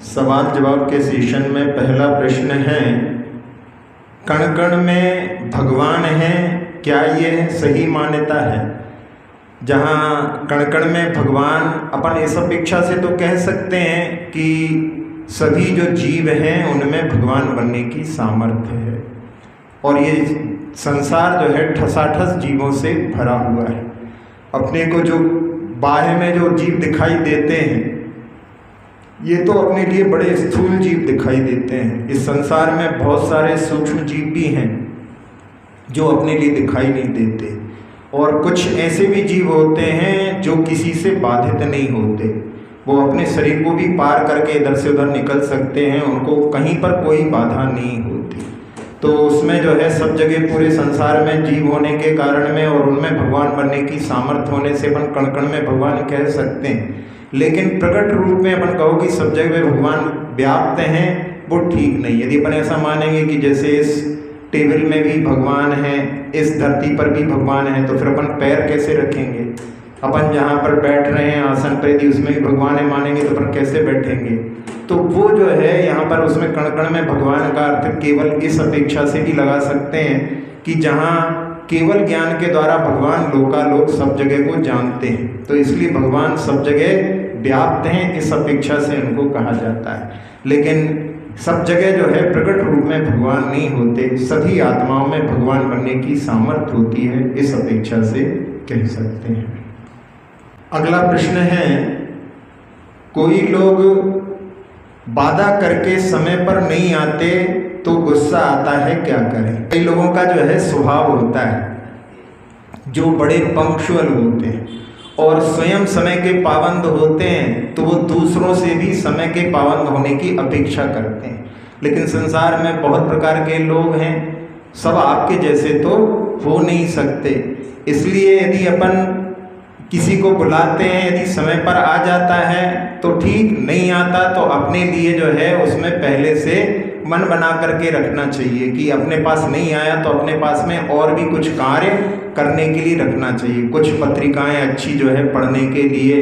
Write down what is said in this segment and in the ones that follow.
सवाल जवाब के सेशन में पहला प्रश्न है, कण कण में भगवान है, क्या ये सही मान्यता है? जहाँ कण कण में भगवान, अपन इस अपेक्षा से तो कह सकते हैं कि सभी जो जीव हैं उनमें भगवान बनने की सामर्थ्य है और ये संसार जो है ठसाठस जीवों से भरा हुआ है। अपने को जो बाह्य में जो जीव दिखाई देते हैं ये तो अपने लिए बड़े स्थूल जीव दिखाई देते हैं। इस संसार में बहुत सारे सूक्ष्म जीव भी हैं जो अपने लिए दिखाई नहीं देते और कुछ ऐसे भी जीव होते हैं जो किसी से बाधित नहीं होते। वो अपने शरीर को भी पार करके इधर से उधर निकल सकते हैं, उनको कहीं पर कोई बाधा नहीं होती। तो उसमें जो है सब जगह पूरे संसार में जीव होने के कारण में और उनमें भगवान बनने की सामर्थ्य होने से अपन कण कण में भगवान कह सकते हैं। लेकिन प्रकट रूप में अपन कहो कि सब जगह भगवान व्याप्त हैं, वो ठीक नहीं। यदि अपन ऐसा मानेंगे कि जैसे इस टेबल में भी भगवान है, इस धरती पर भी भगवान है, तो फिर अपन पैर कैसे रखेंगे? अपन जहाँ पर बैठ रहे हैं आसन पर, यदि उसमें भी भगवान है मानेंगे तो अपन कैसे बैठेंगे? तो वो जो है यहाँ पर उसमें कण कण में भगवान का अर्थ केवल इस अपेक्षा से भी लगा सकते हैं कि जहाँ केवल ज्ञान के द्वारा भगवान लोकालोक सब जगह को जानते हैं, तो इसलिए भगवान सब जगह व्याप्त हैं, इस अपेक्षा से उनको कहा जाता है। लेकिन सब जगह जो है प्रकट रूप में भगवान नहीं होते, सभी आत्माओं में भगवान बनने की सामर्थ्य होती है, इस अपेक्षा से कह सकते हैं। अगला प्रश्न है, कोई लोग वादा करके समय पर नहीं आते तो गुस्सा आता है, क्या करें? कई लोगों का जो है स्वभाव होता है जो बड़े पंक्चुअल होते हैं और स्वयं समय के पाबंद होते हैं, तो वो दूसरों से भी समय के पाबंद होने की अपेक्षा करते हैं। लेकिन संसार में बहुत प्रकार के लोग हैं, सब आपके जैसे तो हो नहीं सकते। इसलिए यदि अपन किसी को बुलाते हैं, यदि समय पर आ जाता है तो ठीक, नहीं आता तो अपने लिए जो है उसमें पहले से मन बना करके रखना चाहिए कि अपने पास नहीं आया तो अपने पास में और भी कुछ कार्य करने के लिए रखना चाहिए। कुछ पत्रिकाएं अच्छी जो है पढ़ने के लिए,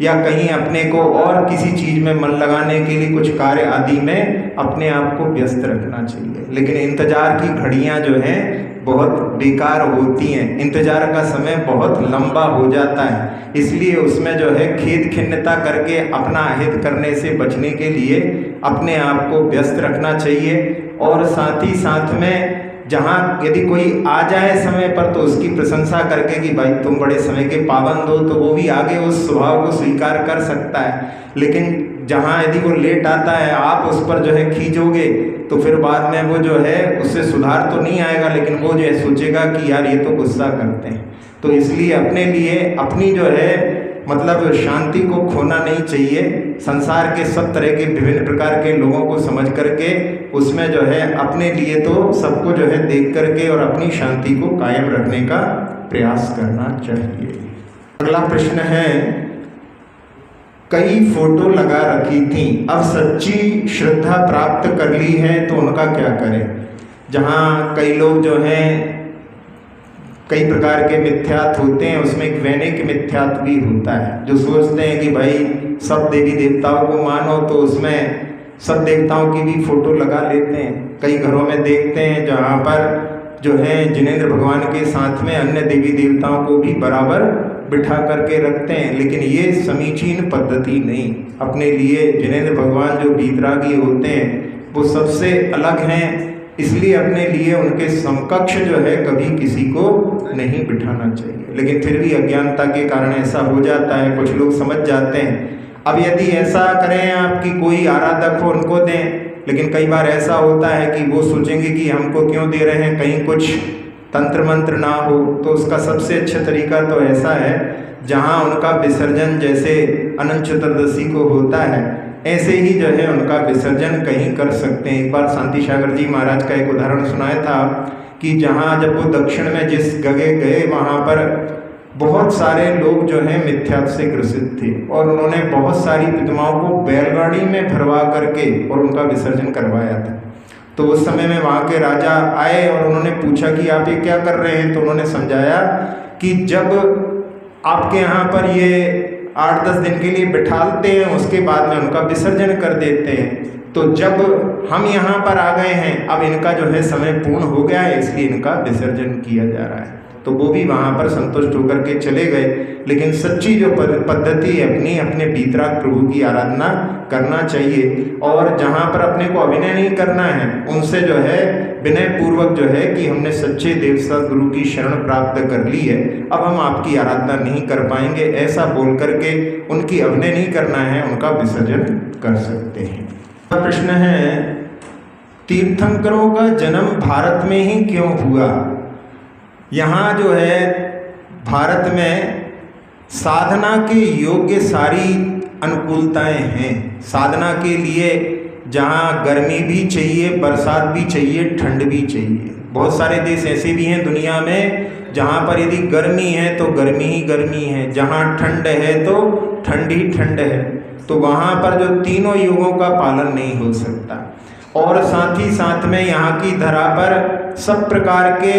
या कहीं अपने को और किसी चीज़ में मन लगाने के लिए कुछ कार्य आदि में अपने आप को व्यस्त रखना चाहिए। लेकिन इंतज़ार की घड़ियां जो हैं बहुत बेकार होती हैं, इंतज़ार का समय बहुत लंबा हो जाता है। इसलिए उसमें जो है खेद खिन्नता करके अपना हित करने से बचने के लिए अपने आप को व्यस्त रखना चाहिए। और साथ ही साथ में जहाँ यदि कोई आ जाए समय पर तो उसकी प्रशंसा करके कि भाई तुम बड़े समय के पाबंद हो, तो वो भी आगे उस स्वभाव को स्वीकार कर सकता है। लेकिन जहाँ यदि वो लेट आता है, आप उस पर जो है खींचोगे तो फिर बाद में वो जो है उससे सुधार तो नहीं आएगा, लेकिन वो जो है सोचेगा कि यार ये तो गुस्सा करते हैं। तो इसलिए अपने लिए अपनी जो है मतलब शांति को खोना नहीं चाहिए। संसार के सब तरह के विभिन्न प्रकार के लोगों को समझ करके उसमें जो है अपने लिए तो सबको जो है देख करके और अपनी शांति को कायम रखने का प्रयास करना चाहिए। अगला प्रश्न है, कई फोटो लगा रखी थी, अब सच्ची श्रद्धा प्राप्त कर ली है तो उनका क्या करें? जहाँ कई लोग जो हैं कई प्रकार के मिथ्यात्व होते हैं, उसमें एक वैनिक मिथ्यात्व भी होता है, जो सोचते हैं कि भाई सब देवी देवताओं को मानो तो उसमें सब देवताओं की भी फोटो लगा लेते हैं। कई घरों में देखते हैं जहाँ पर जो है जिनेंद्र भगवान के साथ में अन्य देवी देवताओं को भी बराबर बिठा करके रखते हैं, लेकिन ये समीचीन पद्धति नहीं। अपने लिए जिनेंद्र भगवान जो वीतरागी होते हैं वो सबसे अलग हैं, इसलिए अपने लिए उनके समकक्ष जो है कभी किसी को नहीं बिठाना चाहिए। लेकिन फिर भी अज्ञानता के कारण ऐसा हो जाता है, कुछ लोग समझ जाते हैं। अब यदि ऐसा करें आप कि कोई आराधक हो उनको दें, लेकिन कई बार ऐसा होता है कि वो सोचेंगे कि हमको क्यों दे रहे हैं, कहीं कुछ तंत्र मंत्र ना हो। तो उसका सबसे अच्छा तरीका तो ऐसा है, जहाँ उनका विसर्जन जैसे अनंत चतुर्दशी को होता है ऐसे ही जो है उनका विसर्जन कहीं कर सकते हैं। एक बार शांति सागर जी महाराज का एक उदाहरण सुनाया था कि जहाँ जब वो दक्षिण में जिस जगह गए वहाँ पर बहुत सारे लोग जो हैं मिथ्यात्व से ग्रसित थे और उन्होंने बहुत सारी प्रतिमाओं को बैलगाड़ी में भरवा करके और उनका विसर्जन करवाया था। तो उस समय में वहाँ के राजा आए और उन्होंने पूछा कि आप ये क्या कर रहे हैं? तो उन्होंने समझाया कि जब आपके यहाँ पर ये 8-10 दिन के लिए बिठाते हैं, उसके बाद में उनका विसर्जन कर देते हैं। तो जब हम यहाँ पर आ गए हैं, अब इनका जो है समय पूर्ण हो गया है, इसलिए इनका विसर्जन किया जा रहा है। तो वो भी वहाँ पर संतुष्ट होकर के चले गए। लेकिन सच्ची जो पद्धति है, अपनी अपने वीतराग प्रभु की आराधना करना चाहिए। और जहाँ पर अपने को अभिनय नहीं करना है, उनसे जो है विनय पूर्वक जो है कि हमने सच्चे देवता गुरु की शरण प्राप्त कर ली है, अब हम आपकी आराधना नहीं कर पाएंगे, ऐसा बोल करके उनकी अभिनय नहीं करना है, उनका विसर्जन कर सकते हैं। प्रश्न है, तीर्थंकरों का जन्म भारत में ही क्यों हुआ? यहाँ जो है भारत में साधना के योग्य सारी अनुकूलताएं हैं। साधना के लिए जहाँ गर्मी भी चाहिए, बरसात भी चाहिए, ठंड भी चाहिए। बहुत सारे देश ऐसे भी हैं दुनिया में जहाँ पर यदि गर्मी है तो गर्मी ही गर्मी है, जहाँ ठंड है तो ठंड ही ठंड है। तो वहाँ पर जो तीनों युगों का पालन नहीं हो सकता। और साथ ही साथ में यहाँ की धरा पर सब प्रकार के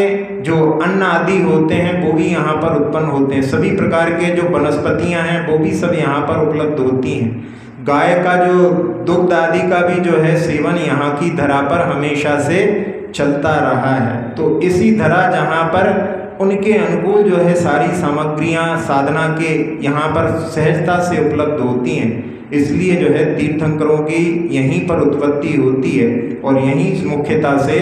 जो अन्न आदि होते हैं वो भी यहाँ पर उत्पन्न होते हैं। सभी प्रकार के जो वनस्पतियाँ हैं वो भी सब यहाँ पर उपलब्ध होती हैं। गाय का जो दुग्ध आदि का भी जो है सेवन यहाँ की धरा पर हमेशा से चलता रहा है। तो इसी धरा जहाँ पर उनके अनुकूल जो है सारी सामग्रियाँ साधना के यहाँ पर सहजता से उपलब्ध होती हैं, इसलिए जो है तीर्थंकरों की यहीं पर उत्पत्ति होती है और यहीं मुख्यतः से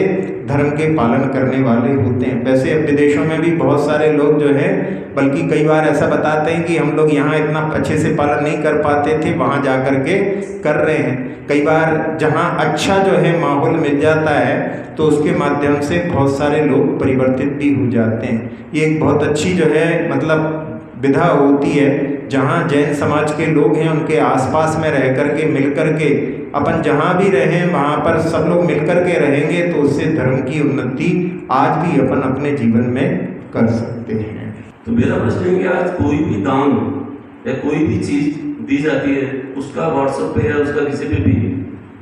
धर्म के पालन करने वाले होते हैं। वैसे अब विदेशों में भी बहुत सारे लोग जो है, बल्कि कई बार ऐसा बताते हैं कि हम लोग यहाँ इतना अच्छे से पालन नहीं कर पाते थे, वहाँ जा कर के कर रहे हैं। कई बार जहाँ अच्छा जो है माहौल मिल जाता है तो उसके माध्यम से बहुत सारे लोग परिवर्तित भी हो जाते हैं। ये एक बहुत अच्छी जो है मतलब विधा होती है, जहाँ जैन समाज के लोग हैं उनके आसपास में रह कर के मिल कर के अपन जहाँ भी रहें वहाँ पर सब लोग मिल कर के रहेंगे तो उससे धर्म की उन्नति आज भी अपन अपने जीवन में कर सकते हैं। तो मेरा प्रश्न है कि आज कोई भी दान या कोई भी चीज दी जाती है, उसका व्हाट्सएप पे या उसका किसी पे भी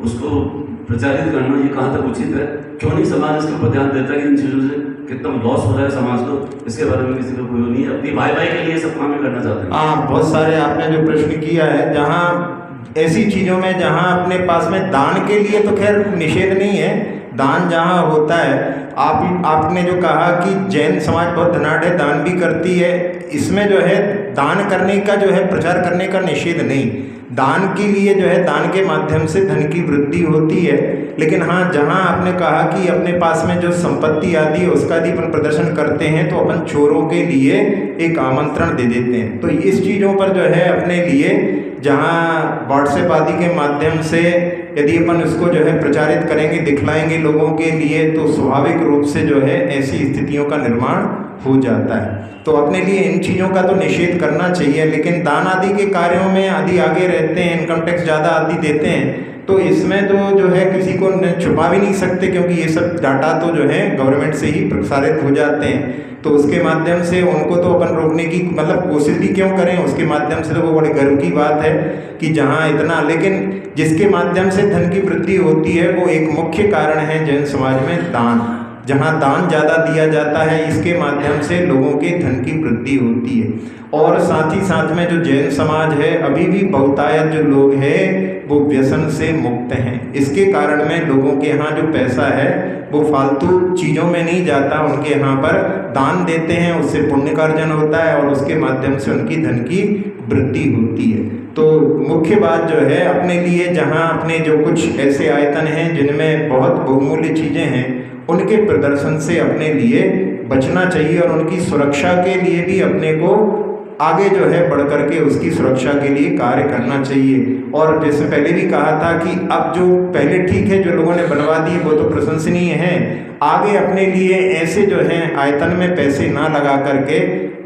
उसको प्रचारित करना ये कहाँ तक उचित है? क्यों नहीं समाज इसके ऊपर ध्यान देता कि इन चीज़ों से कितना लॉस हो रहा है समाज को, इसके बारे में किसी को कोई नहीं है। अपनी भाई के लिए सब काम करना चाहते हैं। हाँ, बहुत सारे आपने जो प्रश्न किया है, जहाँ ऐसी चीज़ों में जहाँ अपने पास में दान के लिए तो खैर निषेध नहीं है, दान जहाँ होता है, आपने जो कहा कि जैन समाज बहुत धनाढ़ है, दान भी करती है, इसमें जो है दान करने का जो है प्रचार करने का निषेध नहीं। दान के लिए जो है दान के माध्यम से धन की वृद्धि होती है। लेकिन हाँ, जहाँ आपने कहा कि अपने पास में जो संपत्ति आदि है उसका यदि अपन प्रदर्शन करते हैं तो अपन चोरों के लिए एक आमंत्रण दे देते हैं। तो इस चीज़ों पर जो है अपने लिए जहाँ व्हाट्सएप आदि के माध्यम से यदि अपन इसको जो है प्रचारित करेंगे, दिखलाएंगे लोगों के लिए, तो स्वाभाविक रूप से जो है ऐसी स्थितियों का निर्माण हो जाता है। तो अपने लिए इन चीज़ों का तो निषेध करना चाहिए। लेकिन दान आदि के कार्यों में आदि आगे रहते हैं, इनकम टैक्स ज़्यादा आदि देते हैं, तो इसमें तो जो है किसी को छुपा भी नहीं सकते, क्योंकि ये सब डाटा तो जो है गवर्नमेंट से ही प्रसारित हो जाते हैं। तो उसके माध्यम से उनको तो अपन रोकने की मतलब कोशिश भी क्यों करें, उसके माध्यम से तो वो बड़े गर्व की बात है कि जहाँ इतना, लेकिन जिसके माध्यम से धन की वृद्धि होती है वो एक मुख्य कारण है जैन समाज में दान। जहाँ दान ज़्यादा दिया जाता है इसके माध्यम से लोगों के धन की वृद्धि होती है। और साथ ही साथ में जो जैन समाज है, अभी भी बहुतायत जो लोग हैं वो व्यसन से मुक्त हैं। इसके कारण में लोगों के यहाँ जो पैसा है वो फालतू चीज़ों में नहीं जाता, उनके यहाँ पर दान देते हैं, उससे पुण्य का अर्जन होता है और उसके माध्यम से उनकी धन की वृद्धि होती है। तो मुख्य बात जो है अपने लिए जहाँ अपने जो कुछ ऐसे आयतन हैं जिनमें बहुत बहुमूल्य चीज़ें हैं, उनके प्रदर्शन से अपने लिए बचना चाहिए और उनकी सुरक्षा के लिए भी अपने को आगे जो है बढ़ करके उसकी सुरक्षा के लिए कार्य करना चाहिए। और जैसे पहले भी कहा था कि अब जो पहले ठीक है जो लोगों ने बनवा दी वो तो प्रशंसनीय है, आगे अपने लिए ऐसे जो हैं आयतन में पैसे ना लगा करके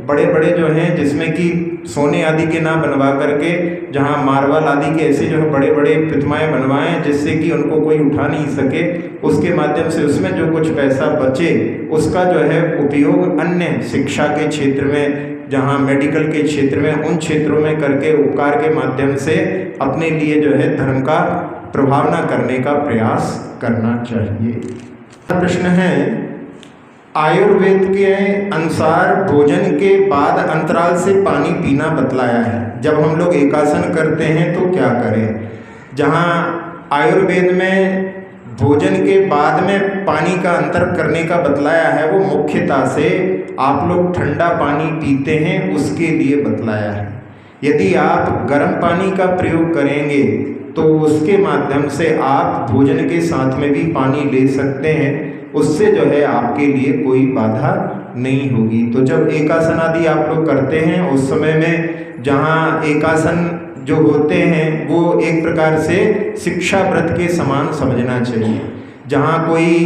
बड़े बड़े जो हैं जिसमें कि सोने आदि के ना बनवा करके, जहाँ मार्बल आदि के ऐसे जो है बड़े बड़े प्रतिमाएं बनवाएं जिससे कि उनको कोई उठा नहीं सके, उसके माध्यम से उसमें जो कुछ पैसा बचे उसका जो है उपयोग अन्य शिक्षा के क्षेत्र में, जहाँ मेडिकल के क्षेत्र में, उन क्षेत्रों में करके उपकार के माध्यम से अपने लिए जो है धर्म का प्रभावना करने का प्रयास करना चाहिए। प्रश्न है, आयुर्वेद के अनुसार भोजन के बाद अंतराल से पानी पीना बतलाया है। जब हम लोग एकासन करते हैं तो क्या करें? जहाँ आयुर्वेद में भोजन के बाद में पानी का अंतर करने का बतलाया है, वो मुख्यतः से आप लोग ठंडा पानी पीते हैं उसके लिए बतलाया है। यदि आप गर्म पानी का प्रयोग करेंगे तो उसके माध्यम से आप भोजन के साथ में भी पानी ले सकते हैं, उससे जो है आपके लिए कोई बाधा नहीं होगी। तो जब एकासन आदि आप लोग करते हैं उस समय में जहाँ एकासन जो होते हैं वो एक प्रकार से शिक्षा व्रत के समान समझना चाहिए। जहाँ कोई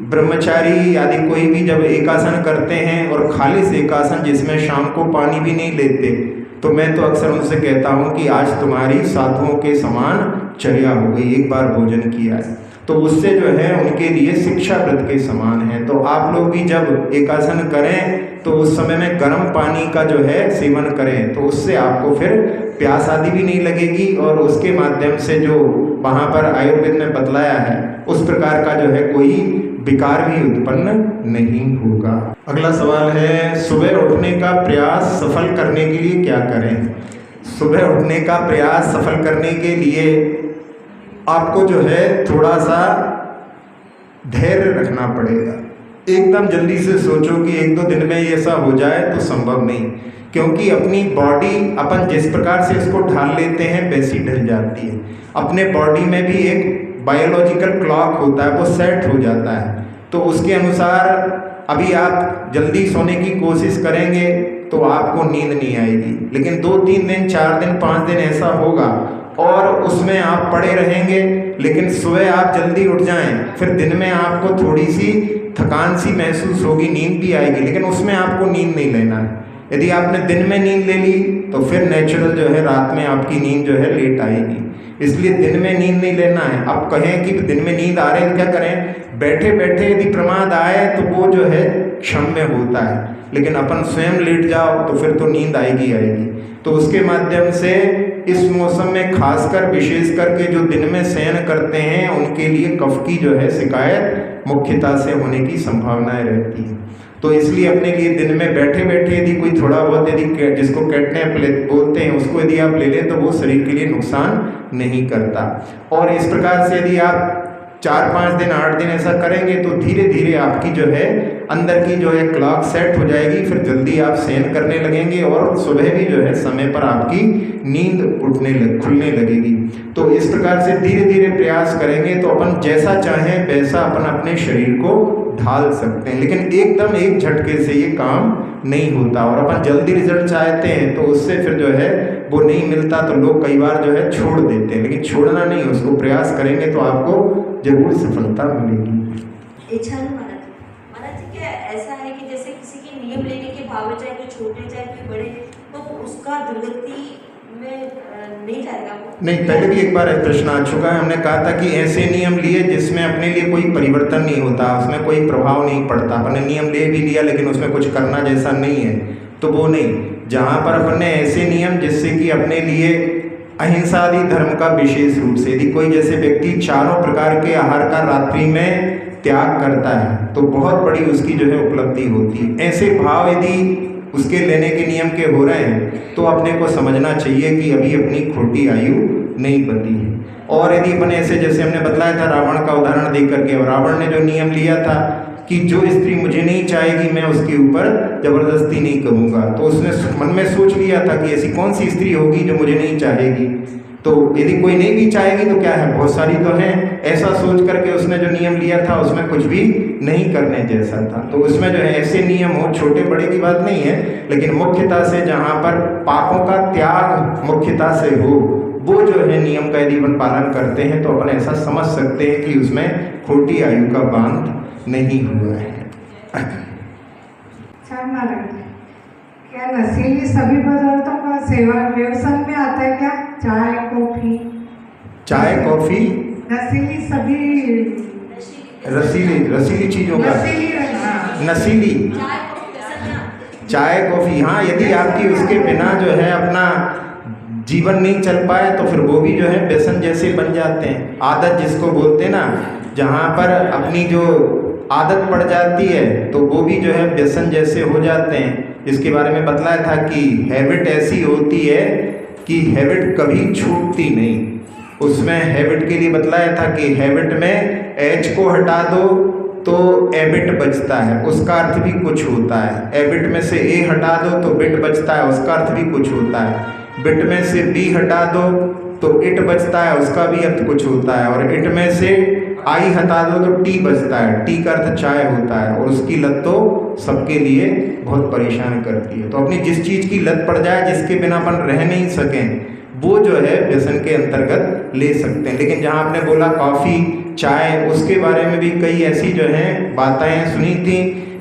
ब्रह्मचारी आदि कोई भी जब एकासन करते हैं और खालिस एकासन जिसमें शाम को पानी भी नहीं लेते, तो मैं तो अक्सर उनसे कहता हूँ कि आज तुम्हारी साधुओं के समान चर्या हो गई, एक बार भोजन किया है तो उससे जो है उनके लिए शिक्षा व्रत के समान है। तो आप लोग भी जब एकासन करें तो उस समय में गर्म पानी का जो है सेवन करें, तो उससे आपको फिर प्यास आदि भी नहीं लगेगी और उसके माध्यम से जो वहाँ पर आयुर्वेद में बतलाया है उस प्रकार का जो है कोई विकार भी उत्पन्न नहीं होगा। अगला सवाल है, सुबह उठने का प्रयास सफल करने के लिए क्या करें? सुबह उठने का प्रयास सफल करने के लिए आपको जो है थोड़ा सा धैर्य रखना पड़ेगा। एकदम जल्दी से सोचो कि एक दो दिन में ये ऐसा हो जाए तो संभव नहीं, क्योंकि अपनी बॉडी अपन जिस प्रकार से इसको ढाल लेते हैं वैसी ढल जाती है। अपने बॉडी में भी एक बायोलॉजिकल क्लॉक होता है, वो सेट हो जाता है। तो उसके अनुसार अभी आप जल्दी सोने की कोशिश करेंगे तो आपको नींद नहीं आएगी, लेकिन 2-3 दिन 4 दिन 5 दिन ऐसा होगा और उसमें आप पड़े रहेंगे, लेकिन सुबह आप जल्दी उठ जाएं, फिर दिन में आपको थोड़ी सी थकान सी महसूस होगी, नींद भी आएगी, लेकिन उसमें आपको नींद नहीं लेना है। यदि आपने दिन में नींद ले ली तो फिर नेचुरल जो है रात में आपकी नींद जो है लेट आएगी, इसलिए दिन में नींद नहीं लेना है। अब कहें कि दिन में नींद आ रही है तो क्या करें? बैठे बैठे यदि प्रमाद आए तो वो जो है क्षम्य होता है, लेकिन अपन स्वयं लेट जाओ तो फिर तो नींद आएगी आएगी। तो उसके माध्यम से इस मौसम में खासकर विशेष करके जो दिन में शयन करते हैं उनके लिए कफ की जो है शिकायत मुख्यतः से होने की संभावनाएं रहती है। तो इसलिए अपने लिए दिन में बैठे बैठे यदि कोई थोड़ा बहुत यदि जिसको कैटनैप बोलते हैं उसको यदि आप ले लें तो वो शरीर के लिए नुकसान नहीं करता। और इस प्रकार से यदि आप 4-5 दिन 8 दिन ऐसा करेंगे तो धीरे धीरे आपकी जो है अंदर की जो है क्लॉक सेट हो जाएगी, फिर जल्दी आप शयन करने लगेंगे और सुबह भी जो है समय पर आपकी नींद खुलने लगेगी। तो इस प्रकार से धीरे धीरे प्रयास करेंगे तो अपन जैसा चाहें वैसा अपन अपने शरीर को ढाल सकते हैं, लेकिन एकदम एक झटके से ये काम नहीं होता और अपन जल्दी रिजल्ट चाहते हैं तो उससे फिर जो है वो नहीं मिलता, तो लोग कई बार जो है छोड़ देते हैं, लेकिन छोड़ना नहीं, उसको प्रयास करेंगे तो आपको जरूर सफलता मिलेगी। इच्छा महाराज जी, क्या ऐसा है कि जैसे किसी के नियम लेने के भाव में चाहे कोई छोटे चाहे कोई बड़े, तो उसका दुर्गति में नहीं जाएगा वो? नहीं, पहले भी एक बार प्रश्न आ चुका है, हमने कहा था कि ऐसे नियम लिए जिसमें अपने लिए कोई परिवर्तन नहीं होता, उसमें कोई प्रभाव नहीं पड़ता। अपने नियम ले भी लिया लेकिन उसमें कुछ करना जैसा नहीं है तो वो नहीं। जहाँ पर अपन ने ऐसे नियम जिससे कि अपने लिए अहिंसा आदि धर्म का विशेष रूप से यदि कोई जैसे व्यक्ति 4 प्रकार के आहार का रात्रि में त्याग करता है तो बहुत बड़ी उसकी जो है उपलब्धि होती है। ऐसे भाव यदि उसके लेने के नियम के हो रहे हैं तो अपने को समझना चाहिए कि अभी अपनी खोटी आयु नहीं बनी है। और यदि अपन ऐसे जैसे हमने बतलाया था रावण का उदाहरण दे करके, रावण ने जो नियम लिया था कि जो स्त्री मुझे नहीं चाहेगी मैं उसके ऊपर जबरदस्ती नहीं करूँगा, तो उसने मन में सोच लिया था कि ऐसी कौन सी स्त्री होगी जो मुझे नहीं चाहेगी, तो यदि कोई नहीं भी चाहेगी तो क्या है, बहुत सारी तो हैं। ऐसा सोच करके उसने जो नियम लिया था उसमें कुछ भी नहीं करने जैसा था। तो उसमें जो है ऐसे नियम हो, छोटे बड़े की बात नहीं है, लेकिन मुख्यतः से जहाँ पर पापों का त्याग मुख्यतः से हो वो जो है नियम का यदि अपन पालन करते हैं तो अपन ऐसा समझ सकते हैं कि उसमें खोटी आयु का बांध नहीं हुआ है। क्या नशीली सभी पदार्थों का सेवन व्यसन में आता है क्या? चाय कॉफी नशीली सभी रसीली चीजों का नशीली चाय कॉफी, हाँ, यदि आपकी उसके बिना जो है अपना जीवन नहीं चल पाए तो फिर वो भी जो है व्यसन जैसे बन जाते हैं। आदत जिसको बोलते हैं ना, जहाँ पर अपनी जो आदत पड़ जाती है तो वो भी जो है व्यसन जैसे हो जाते हैं। इसके बारे में बतलाया था कि हैबिट ऐसी होती है कि हैबिट कभी छूटती नहीं। उसमें हैबिट के लिए बतलाया था कि हैबिट में एच को हटा दो तो एबिट बचता है, उसका अर्थ भी कुछ होता है। एबिट में से ए हटा दो तो बिट बचता है, उसका अर्थ भी कुछ होता है। बिट में से बी हटा दो तो इट बचता है, उसका भी अर्थ कुछ होता है। और इट में से आई हटा दो तो टी बचता है, टी का अर्थ चाय होता है। और उसकी लत तो सबके लिए बहुत परेशान करती है। तो अपनी जिस चीज़ की लत पड़ जाए जिसके बिना अपन रह नहीं सकें, वो जो है व्यसन के अंतर्गत ले सकते हैं। लेकिन जहाँ आपने बोला कॉफ़ी चाय, उसके बारे में भी कई ऐसी जो है बातें सुनी थी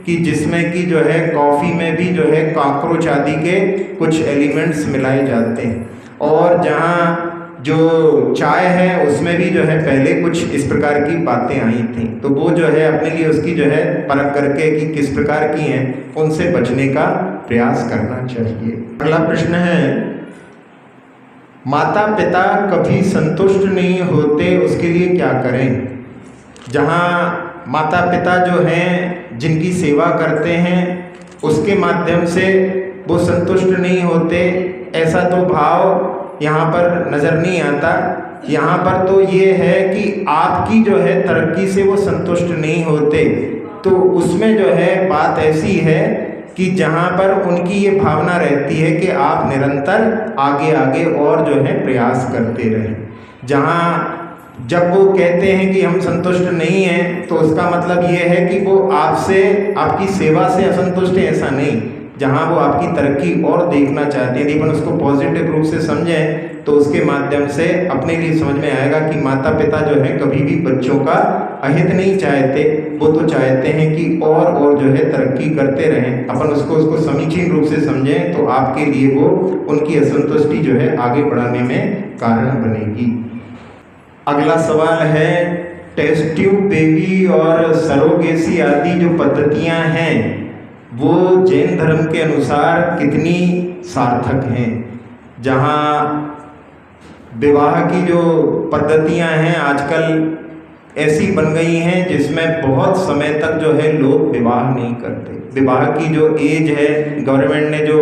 कि जिसमें कि जो है कॉफ़ी में भी जो है कॉकरोच आदि के कुछ एलिमेंट्स मिलाए जाते हैं। और जहाँ जो चाय है उसमें भी जो है पहले कुछ इस प्रकार की बातें आई थी। तो वो जो है अपने लिए उसकी जो है परख करके कि किस प्रकार की हैं उनसे बचने का प्रयास करना चाहिए। अगला प्रश्न है, माता पिता कभी संतुष्ट नहीं होते, उसके लिए क्या करें? जहाँ माता पिता जो हैं जिनकी सेवा करते हैं उसके माध्यम से वो संतुष्ट नहीं होते, ऐसा तो भाव यहाँ पर नज़र नहीं आता। यहाँ पर तो ये है कि आपकी जो है तरक्की से वो संतुष्ट नहीं होते। तो उसमें जो है बात ऐसी है कि जहाँ पर उनकी ये भावना रहती है कि आप निरंतर आगे आगे और जो है प्रयास करते रहें। जहाँ जब वो कहते हैं कि हम संतुष्ट नहीं हैं तो उसका मतलब ये है कि वो आपसे, आपकी सेवा से असंतुष्ट है, ऐसा नहीं। जहाँ वो आपकी तरक्की और देखना चाहते हैं, यदि अपन उसको पॉजिटिव रूप से समझें तो उसके माध्यम से अपने लिए समझ में आएगा कि माता पिता जो है कभी भी बच्चों का अहित नहीं चाहते। वो तो चाहते हैं कि और जो है तरक्की करते रहें। अपन उसको समीचीन रूप से समझें तो आपके लिए वो उनकी असंतुष्टि जो है आगे बढ़ाने में कारण बनेगी। अगला सवाल है, टेस्ट ट्यूब बेबी और सरोगेसी आदि जो पद्धतियां हैं वो जैन धर्म के अनुसार कितनी सार्थक हैं? जहाँ विवाह की जो पद्धतियां हैं आजकल ऐसी बन गई हैं जिसमें बहुत समय तक जो है लोग विवाह नहीं करते। विवाह की जो एज है गवर्नमेंट ने जो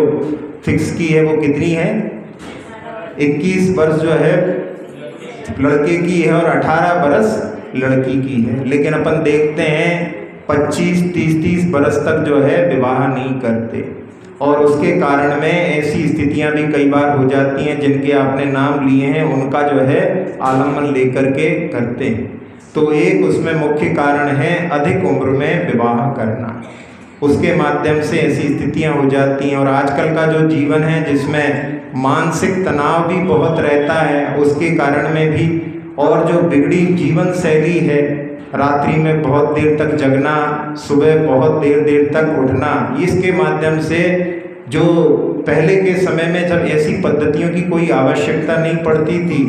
फिक्स की है वो कितनी है? 21 वर्ष जो है लड़के की है और 18 वर्ष लड़की की है। लेकिन अपन देखते हैं 25, 30 बरस तक जो है विवाह नहीं करते। और उसके कारण में ऐसी स्थितियां भी कई बार हो जाती हैं जिनके आपने नाम लिए हैं, उनका जो है आलम्बन लेकर के करते हैं। तो एक उसमें मुख्य कारण है अधिक उम्र में विवाह करना। उसके माध्यम से ऐसी स्थितियां हो जाती हैं। और आजकल का जो जीवन है जिसमें मानसिक तनाव भी बहुत रहता है, उसके कारण में भी, और जो बिगड़ी जीवन शैली है, रात्रि में बहुत देर तक जगना, सुबह बहुत देर तक उठना, इसके माध्यम से जो पहले के समय में जब ऐसी पद्धतियों की कोई आवश्यकता नहीं पड़ती थी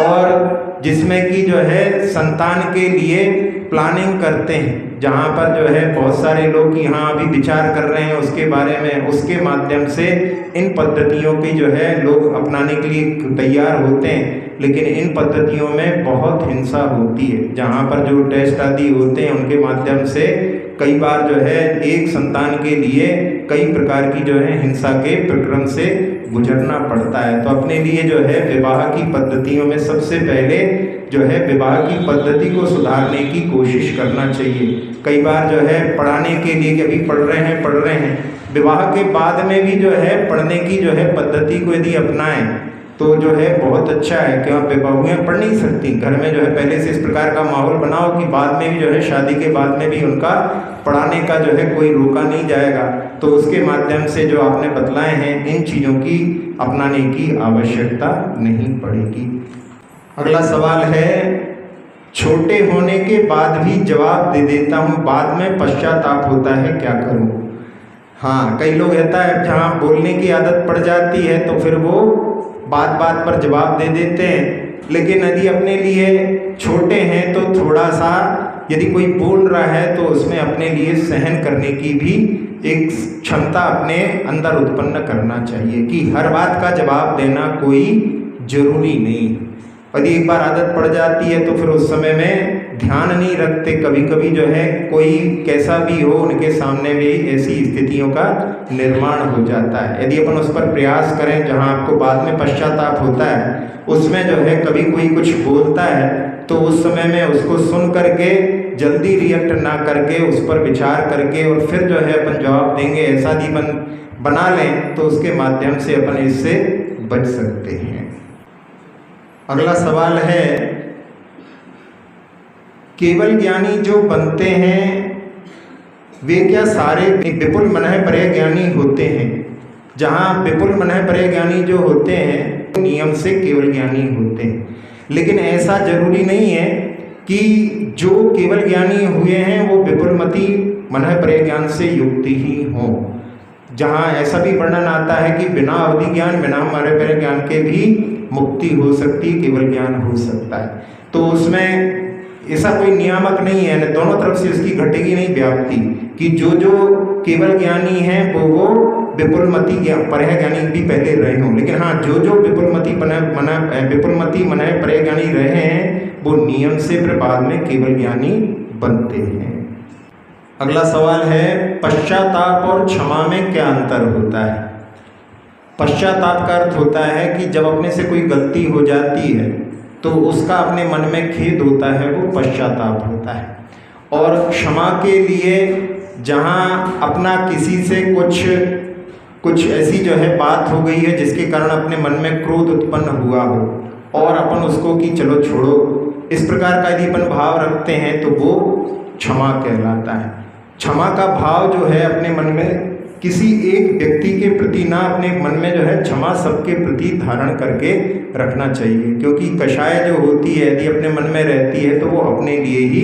और जिसमें कि जो है संतान के लिए प्लानिंग करते हैं, जहाँ पर जो है बहुत सारे लोग यहाँ अभी विचार कर रहे हैं उसके बारे में, उसके माध्यम से इन पद्धतियों की जो है लोग अपनाने के लिए तैयार होते हैं। लेकिन इन पद्धतियों में बहुत हिंसा होती है। जहाँ पर जो टेस्ट आदि होते हैं उनके माध्यम से कई बार जो है एक संतान के लिए कई प्रकार की जो है हिंसा के प्रक्रम से गुजरना पड़ता है। तो अपने लिए जो है विवाह की पद्धतियों में सबसे पहले जो है विवाह की पद्धति को सुधारने की कोशिश करना चाहिए। कई बार जो है पढ़ाने के लिए, कि अभी पढ़ रहे हैं, विवाह के बाद में भी जो है पढ़ने की जो है पद्धति को यदि अपनाएं तो जो है बहुत अच्छा है। कि आप विवाहियाँ पढ़ नहीं सकती, घर में जो है पहले से इस प्रकार का माहौल बनाओ कि बाद में भी जो है शादी के बाद में भी उनका पढ़ाने का जो है कोई रोका नहीं जाएगा। तो उसके माध्यम से जो आपने बतलाए हैं इन चीज़ों की अपनाने की आवश्यकता नहीं पड़ेगी। अगला सवाल है, छोटे होने के बाद भी जवाब दे देता हूँ, बाद में पश्चाताप होता है, क्या करूँ? हाँ, कई लोग रहता है जहाँ बोलने की आदत पड़ जाती है तो फिर वो बात पर जवाब दे देते हैं। लेकिन यदि अपने लिए छोटे हैं तो थोड़ा सा यदि कोई बोल रहा है तो उसमें अपने लिए सहन करने की भी एक क्षमता अपने अंदर उत्पन्न करना चाहिए कि हर बात का जवाब देना कोई जरूरी नहीं। यदि एक बार आदत पड़ जाती है तो फिर उस समय में ध्यान नहीं रखते। कभी कभी जो है कोई कैसा भी हो उनके सामने भी ऐसी स्थितियों का निर्माण हो जाता है। यदि अपन उस पर प्रयास करें, जहाँ आपको बाद में पश्चाताप होता है, उसमें जो है कभी कोई कुछ बोलता है तो उस समय में उसको सुन करके जल्दी रिएक्ट ना करके उस पर विचार करके और फिर जो है अपन जवाब देंगे, ऐसा जीवन बना लें तो उसके माध्यम से अपन इससे बच सकते हैं। अगला सवाल है, केवल ज्ञानी जो बनते हैं वे क्या सारे विपुल मनः परे ज्ञानी होते हैं? जहाँ विपुल मनः परे ज्ञानी जो होते हैं नियम से केवल ज्ञानी होते हैं, लेकिन ऐसा जरूरी नहीं है कि जो केवल ज्ञानी हुए हैं वो विपुलमति मनः परे ज्ञान से युक्त ही हों। जहाँ ऐसा भी वर्णन आता है कि बिना अवधि ज्ञान, बिना मनः परे ज्ञान के भी मुक्ति हो सकती, केवल ज्ञान हो सकता है। तो उसमें ऐसा कोई नियामक नहीं है, दोनों तरफ से इसकी घटेगी नहीं व्याप्ति कि जो केवल ज्ञानी हैं वो विपुलमति परे ज्ञानी भी पहले रहे हों, लेकिन हाँ जो विपुलमति मनः परे ज्ञानी रहे हैं वो नियम से फिर बाद में केवल ज्ञानी बनते हैं। अगला सवाल है, पश्चाताप और क्षमा में क्या अंतर होता है? पश्चाताप का अर्थ होता है कि जब अपने से कोई गलती हो जाती है तो उसका अपने मन में खेद होता है, वो पश्चाताप होता है। और क्षमा के लिए जहाँ अपना किसी से कुछ ऐसी जो है बात हो गई है जिसके कारण अपने मन में क्रोध उत्पन्न हुआ हो और अपन उसको कि चलो छोड़ो, इस प्रकार का यदि अपन भाव रखते हैं तो वो क्षमा कहलाता है। क्षमा का भाव जो है अपने मन में किसी एक व्यक्ति के प्रति ना, अपने मन में जो है क्षमा सबके प्रति धारण करके रखना चाहिए, क्योंकि कषाय जो होती है यदि अपने मन में रहती है तो वो अपने लिए ही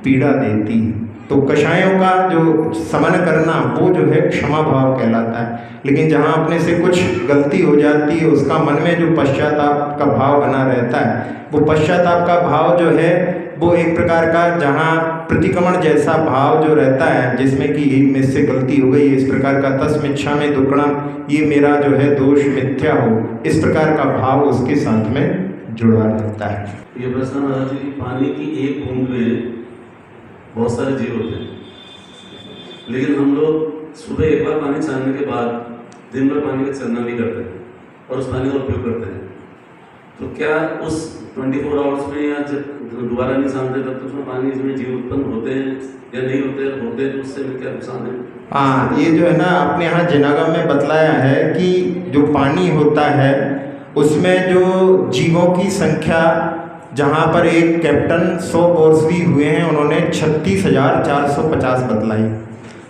पीड़ा देती है। तो कषायों का जो समन करना वो जो है क्षमा भाव कहलाता है। लेकिन जहाँ अपने से कुछ गलती हो जाती है उसका मन में जो पश्चाताप का भाव बना रहता है, वो पश्चाताप का भाव जो है वो एक प्रकार का जहाँ प्रतिक्रमण जैसा भाव जो रहता है, जिसमें कि मेरे से गलती हो गई, इस प्रकार का तस्मिच्छा में दुक्कड़म, ये मेरा जो है दोष मिथ्या हो, इस प्रकार का भाव उसके साथ में जुड़ा रहता है। ये प्रश्न महाराज जी, पानी की एक बूंद में बहुत सारे जीव होते हैं, लेकिन हम लोग सुबह एक बार पानी छानने के बाद दिन भर पानी का चलना भी करते हैं और उस पानी का उपयोग करते हैं। तो क्या उस 24 आवर्स में या जब दोबारा नहीं छानते तब तो उसमें पानी इसमें जीव उत्पन्न होते हैं या नहीं होते तो उससे क्या नुकसान है? हाँ, ये जो है ना अपने यहाँ जिनागम में बतलाया है कि जो पानी होता है उसमें जो जीवों की संख्या, जहाँ पर एक कैप्टन 100 बोर्स भी हुए हैं, उन्होंने 36,450 बतलाई,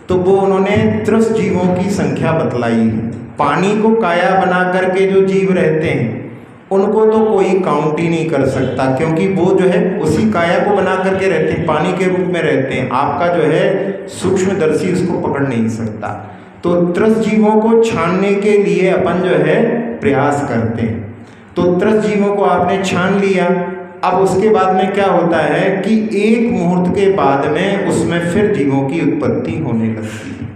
तो वो उन्होंने 30 जीवों की संख्या बतलाई है। पानी को काया बना करके जो जीव रहते हैं उनको तो कोई काउंट ही नहीं कर सकता, क्योंकि वो जो है उसी काया को बना करके रहते हैं, पानी के रूप में रहते हैं। आपका जो है सूक्ष्मदर्शी उसको पकड़ नहीं सकता। तो 30 जीवों को छानने के लिए अपन जो है प्रयास करते हैं। तो 30 जीवों को आपने छान लिया, अब उसके बाद में क्या होता है कि एक मुहूर्त के बाद में उसमें फिर जीवों की उत्पत्ति होने लगती है।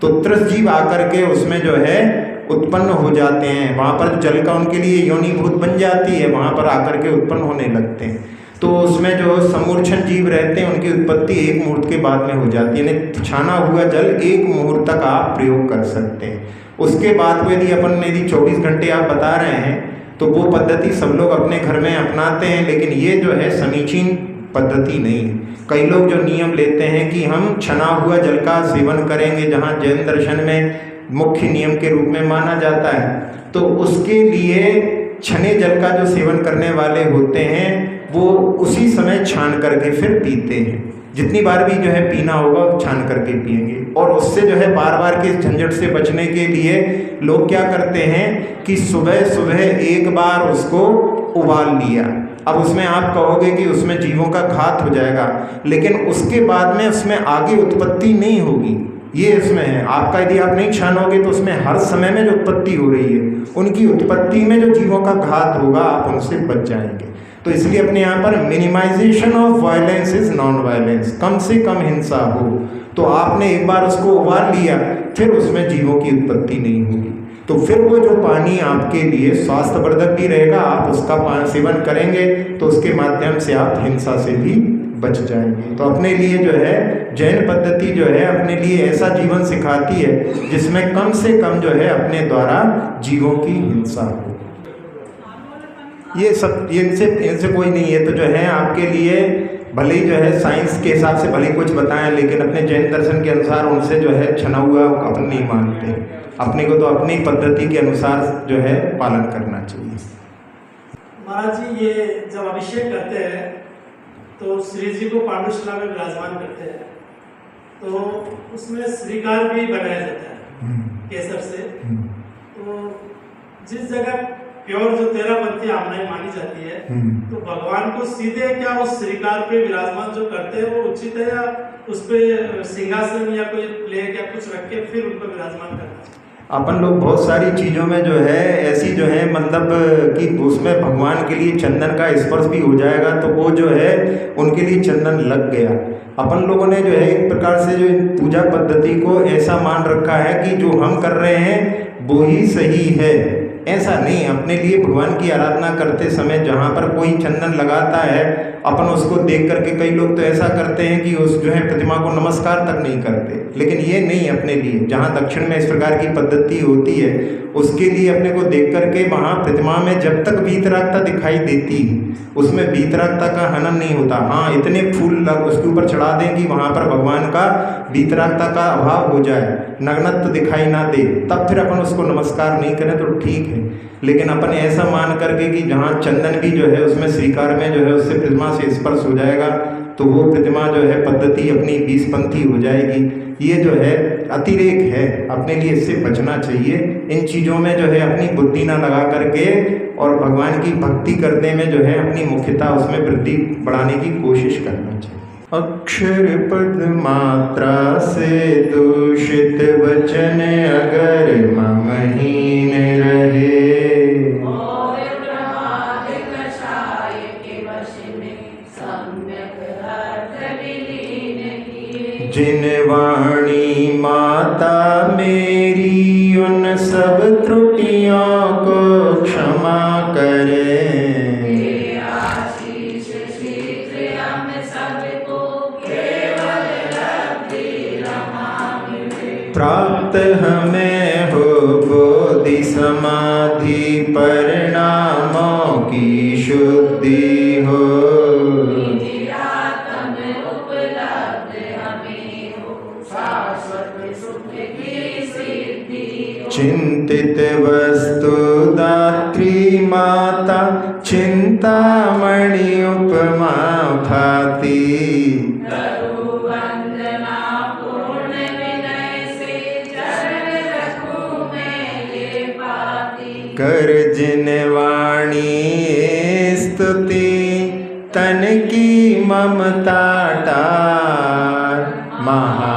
तो 30 जीव आकर के उसमें जो है उत्पन्न हो जाते हैं, वहाँ पर जल का उनके लिए योनिभूत बन जाती है, वहाँ पर आकर के उत्पन्न होने लगते हैं। तो उसमें जो समूर्छन जीव रहते हैं उनकी उत्पत्ति एक मुहूर्त के बाद में हो जाती है, यानी छाना हुआ जल एक मुहूर्त तक आप प्रयोग कर सकते हैं। उसके बाद को यदि 24 घंटे आप बता रहे हैं तो वो पद्धति सब लोग अपने घर में अपनाते हैं, लेकिन ये जो है समीचीन पद्धति नहीं है। कई लोग जो नियम लेते हैं कि हम छना हुआ जल का सेवन करेंगे, जहाँ जैन दर्शन में मुख्य नियम के रूप में माना जाता है, तो उसके लिए छने जल का जो सेवन करने वाले होते हैं वो उसी समय छान करके फिर पीते हैं। जितनी बार भी जो है पीना होगा छान करके पिएंगे। और उससे जो है बार बार के झंझट से बचने के लिए लोग क्या करते हैं कि सुबह सुबह एक बार उसको उबाल लिया। अब उसमें आप कहोगे कि उसमें जीवों का घात हो जाएगा, लेकिन उसके बाद में उसमें आगे उत्पत्ति नहीं होगी, ये इसमें है। आपका यदि आप नहीं छानोगे तो उसमें हर समय में जो उत्पत्ति हो रही है उनकी उत्पत्ति में जो जीवों का घात होगा आप उनसे बच जाएंगे। तो इसलिए अपने यहाँ पर minimization of violence is non violence, कम से कम हिंसा हो। तो आपने एक बार उसको उबाल लिया, फिर उसमें जीवों की उत्पत्ति नहीं होगी। तो फिर वो जो पानी आपके लिए स्वास्थ्यवर्धक भी रहेगा, आप उसका सेवन करेंगे तो उसके माध्यम से आप हिंसा से भी बच जाएंगे। तो अपने लिए जो है जैन पद्धति जो है अपने लिए ऐसा जीवन सिखाती है जिसमें कम से कम जो है अपने द्वारा जीवों की हिंसा हो। ये सब इनसे कोई नहीं है। तो जो है आपके लिए भले ही जो है साइंस के हिसाब से भले कुछ बताएं, लेकिन अपने जैन दर्शन के अनुसार उनसे जो है छना हुआ अपन नहीं मानते। अपने को तो अपनी पद्धति के अनुसार जो है पालन करना चाहिए। महाराज जी, ये जब अभिषेक करते हैं तो श्री जी को पांडुशिला में विराजमान करते हैं, तो उसमें श्रीकार भी बनाया जाता है केसर से। तो जिस जगह प्योर जो 13 पंथी आमनाई मानी जाती है, तो भगवान को सीधे क्या उस श्रीकार पे विराजमान जो करते हैं वो उचित है, या उस पे सिंहासन या कोई प्लेट या कुछ रख के फिर उनको विराजमान करना चाहिए? अपन लोग बहुत सारी चीज़ों में जो है ऐसी जो है मतलब कि उसमें भगवान के लिए चंदन का स्पर्श भी हो जाएगा तो वो जो है उनके लिए चंदन लग गया। अपन लोगों ने जो है एक प्रकार से जो पूजा पद्धति को ऐसा मान रखा है कि जो हम कर रहे हैं वो ही सही है। ऐसा नहीं, अपने लिए भगवान की आराधना करते समय जहाँ पर कोई चंदन लगाता है अपन उसको देख करके, कई लोग तो ऐसा करते हैं कि उस जो है प्रतिमा को नमस्कार तक नहीं करते, लेकिन ये नहीं अपने लिए। जहाँ दक्षिण में इस प्रकार की पद्धति होती है उसके लिए अपने को देख करके वहाँ प्रतिमा में जब तक वीतरागता दिखाई देती उसमें वीतरागता का हनन नहीं होता। हाँ, इतने फूल उसके ऊपर चढ़ा दें कि वहाँ पर भगवान का वीतरागता का अभाव हो जाए, नग्नत्व दिखाई ना दे, तब फिर अपन उसको नमस्कार नहीं करें तो ठीक है। लेकिन अपन ऐसा मान करके कि जहाँ चंदन भी जो है उसमें स्वीकार में जो है उससे प्रतिमा से स्पर्श हो जाएगा तो वो प्रतिमा जो है पद्धति अपनी 20पंथी हो जाएगी। ये जो है अतिरेक है, अपने लिए इससे बचना चाहिए। इन चीज़ों में जो है अपनी बुद्धि ना लगा करके और भगवान की भक्ति करने में जो है अपनी मुख्यता उसमें वृद्धि बढ़ाने की कोशिश करना चाहिए। अक्षर पद मात्रा से दूषित वचन अगर ममहीन रहे, जिन वाणी माता मेरी उन सब त्रुटियों को क्षमा करे, प्राप्त हमें हो बोधि समाधि परिणामों की शुद्धि हो, चिंतित वस्तु दात्री माता चिंतामणि उपमा भाति, कर जिन वाणी स्तुति तन की ममता टार, महा